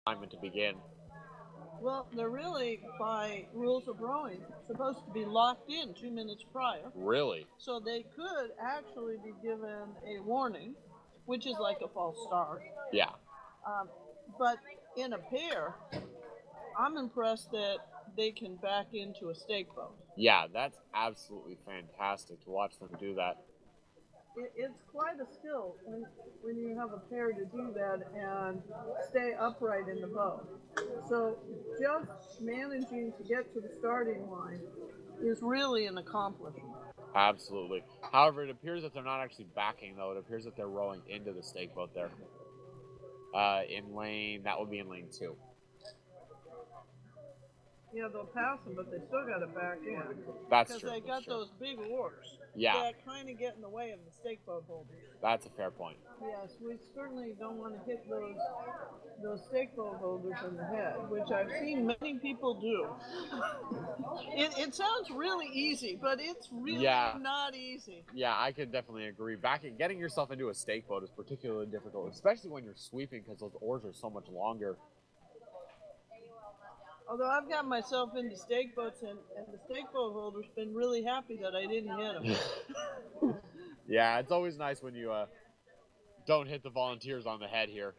alignment to begin. Well, they're really, by rules of rowing, supposed to be locked in 2 minutes prior. Really? So they could actually be given a warning, which is like a false start. Yeah. Um, but in a pair, I'm impressed that they can back into a stake boat. Yeah, that's absolutely fantastic to watch them do that. It's quite a skill when you have a pair to do that and stay upright in the boat. So just managing to get to the starting line is really an accomplishment. Absolutely. However, it appears that they're not actually backing, though. It appears that they're rowing into the stake boat there. That would be in lane 2. Yeah, they'll pass them, but they still got to back in. That's Because true. they got those big oars Yeah. that kind of get in the way of the stake boat holders. That's a fair point. Yes, we certainly don't want to hit those stake boat holders in the head, which I've seen many people do. It sounds really easy, but it's really not easy. Yeah, I could definitely agree. Getting yourself into a stake boat is particularly difficult, especially when you're sweeping because those oars are so much longer. Although I've got myself into stake boats, and the stake boat holder's been really happy that I didn't hit him. Yeah, it's always nice when you don't hit the volunteers on the head here.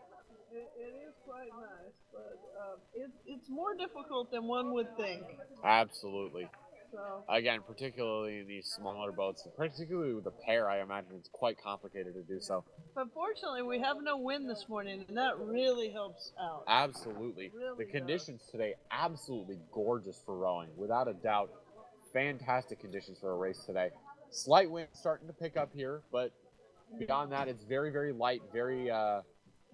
It is quite nice, but it's more difficult than one would think. Absolutely. So, again, particularly in these smaller boats, particularly with a pair, I imagine it's quite complicated to do so. But fortunately, we have no wind this morning, and that really helps out. Absolutely. Really the conditions today, absolutely gorgeous for rowing, without a doubt. Fantastic conditions for a race today. Slight wind starting to pick up here, but beyond that, it's very, very light, very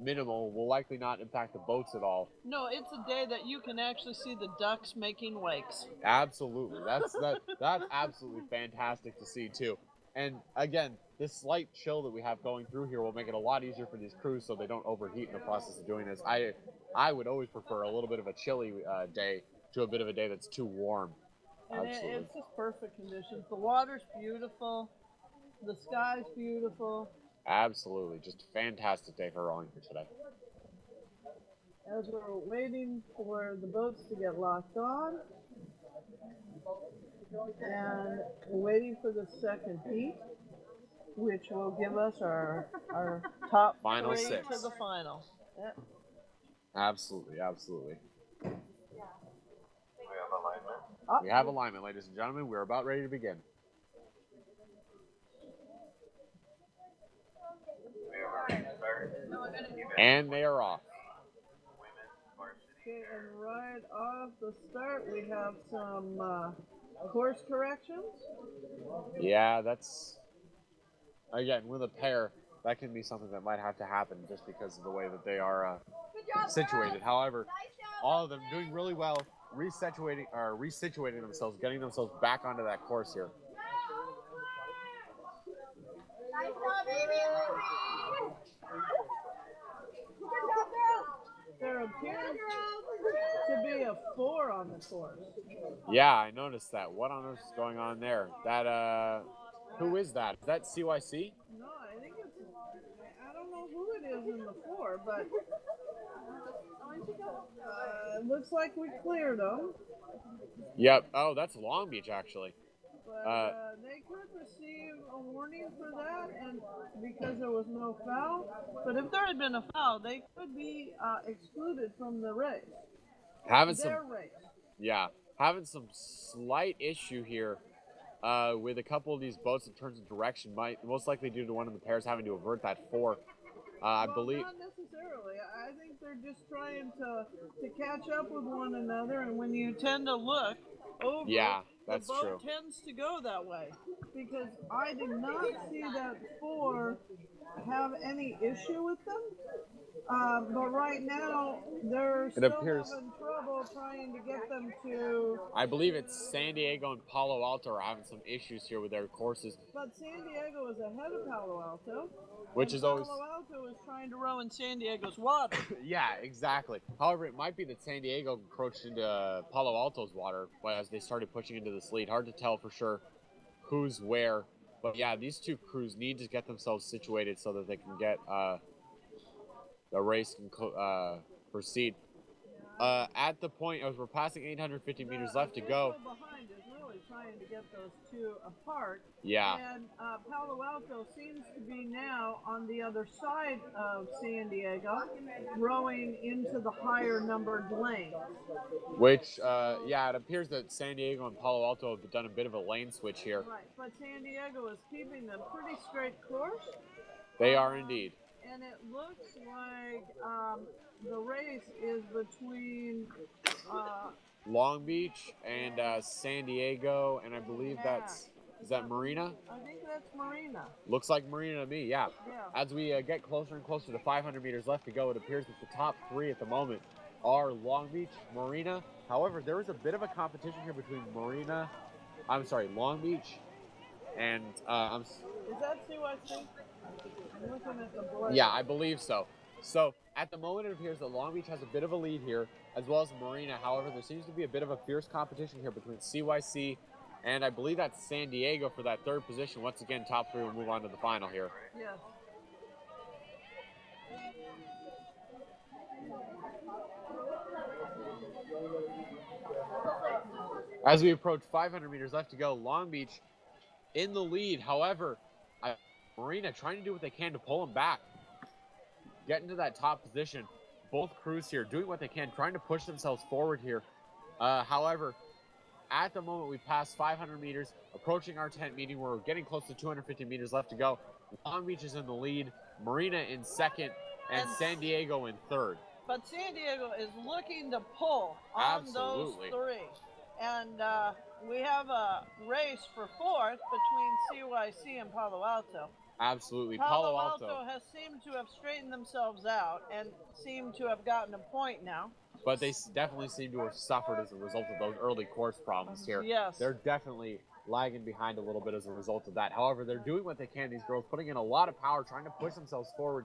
minimal. Will likely not impact the boats at all. No, it's a day that you can actually see the ducks making wakes. Absolutely. That's absolutely fantastic to see too. And again, this slight chill that we have going through here will make it a lot easier for these crews so they don't overheat in the process of doing this. I would always prefer a little bit of a chilly day to a bit of a day that's too warm. And it's just perfect conditions. The water's beautiful. The sky's beautiful. Absolutely. Just a fantastic day for rowing here today. As we're waiting for the boats to get locked on, and we're waiting for the second heat, which will give us our top final 3 6 to the final. Yep. Absolutely, absolutely. Oh. We have alignment, ladies and gentlemen. We're about ready to begin. And they are off. Okay, and right off the start, we have some course corrections. Yeah, that's, again, with a pair, that can be something that might have to happen just because of the way that they are situated. However, all of them doing really well, resituating themselves, getting themselves back onto that course here. There appears to be a 4 on the course. Yeah, I noticed that. What on earth is going on there? That, who is that? Is that CYC? No, I think it's, I don't know who it is in the 4, but it looks like we cleared them. Yep. Oh, that's Long Beach, actually. But they could receive a warning for that, and because there was no foul. But if there had been a foul, they could be excluded from the race. Having some slight issue here with a couple of these boats in terms of direction, most likely due to one of the pairs having to avert that 4. I believe. Not necessarily. I think they're just trying to catch up with one another, and when you tend to look over, that's the boat true. tends to go that way. Because I did not see that 4 have any issue with them. But right now, they're still having trouble trying to get them to... I believe it's San Diego and Palo Alto are having some issues here with their courses. But San Diego is ahead of Palo Alto. Which is always... Palo Alto is trying to row in San Diego's water. Yeah, exactly. However, it might be that San Diego encroached into Palo Alto's water as they started pushing into this lead. Hard to tell for sure who's where. But yeah, these two crews need to get themselves situated so that they can get... the race can proceed. At the point as we're passing 850 meters left to go. go. Behind is really trying to get those two apart. Yeah. And Palo Alto seems to be now on the other side of San Diego, rowing into the higher numbered lane. Which, yeah, it appears that San Diego and Palo Alto have done a bit of a lane switch here. Right, but San Diego is keeping a pretty straight course. They are indeed. And it looks like the race is between Long Beach and San Diego, and I believe is that Marina? I think that's Marina. Looks like Marina to me, yeah. As we get closer and closer to 500 meters left to go, it appears that the top three at the moment are Long Beach, Marina. However, there is a bit of a competition here between Long Beach and Is that CYC? I'm looking at the board. Yeah, I believe so. So at the moment, it appears that Long Beach has a bit of a lead here, as well as Marina. However, there seems to be a bit of a fierce competition here between CYC and I believe that's San Diego for that third position. Once again, top three will move on to the final here. Yes. As we approach 500 meters left to go, Long Beach in the lead. However, Marina trying to do what they can to pull them back, get into that top position. Both crews here doing what they can, trying to push themselves forward here. However, at the moment we pass 500 meters, approaching our tent meeting, we're getting close to 250 meters left to go. Long Beach is in the lead, Marina in second, and San Diego in third. But San Diego is looking to pull on those three. And we have a race for fourth between CYC and Palo Alto. Absolutely. Palo Alto has seemed to have straightened themselves out and seem to have gotten a point now. But they definitely seem to have suffered as a result of those early course problems here. Yes. They're definitely lagging behind a little bit as a result of that. However, they're doing what they can, these girls, putting in a lot of power, trying to push themselves forward.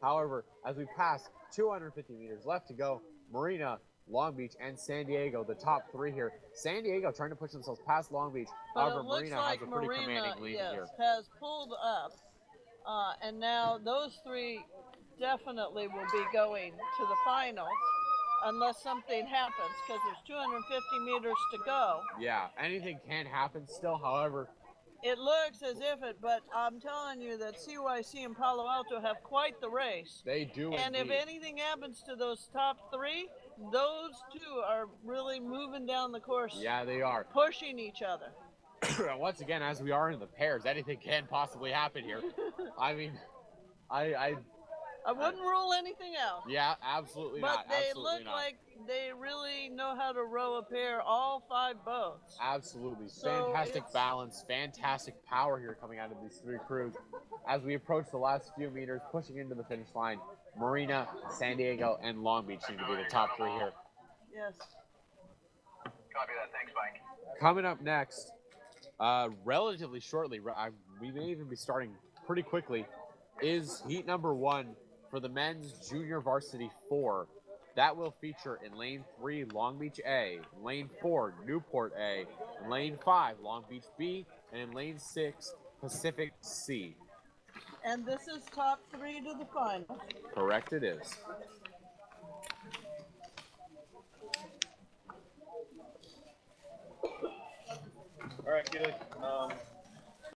However, as we pass 250 meters left to go, Marina, Long Beach, and San Diego, the top three here. San Diego trying to push themselves past Long Beach. However, Marina has a pretty commanding lead here. Has pulled up, and now those three definitely will be going to the finals unless something happens, because there's 250 meters to go. Yeah, anything can happen still, however. It looks as if it, but I'm telling you that CYC and Palo Alto have quite the race. They do And indeed. If anything happens to those top three, those two are really moving down the course. Yeah, they are. Pushing each other. Once again, as we are in the pairs, anything can possibly happen here. I mean, I wouldn't rule anything out. Yeah, absolutely not. But they look like they really know how to row a pair, all five boats. Absolutely. Fantastic balance, fantastic power here coming out of these three crews. As we approach the last few meters, pushing into the finish line, Marina, San Diego, and Long Beach seem to be the top three here. Yes. Copy that. Thanks, Mike. Coming up next, relatively shortly, we may even be starting pretty quickly, is heat number 1 for the men's junior varsity 4. That will feature in lane 3, Long Beach A, lane 4, Newport A, in lane 5, Long Beach B, and in lane 6, Pacific C. And this is top 3 to the final. Correct it is. All right, Felix.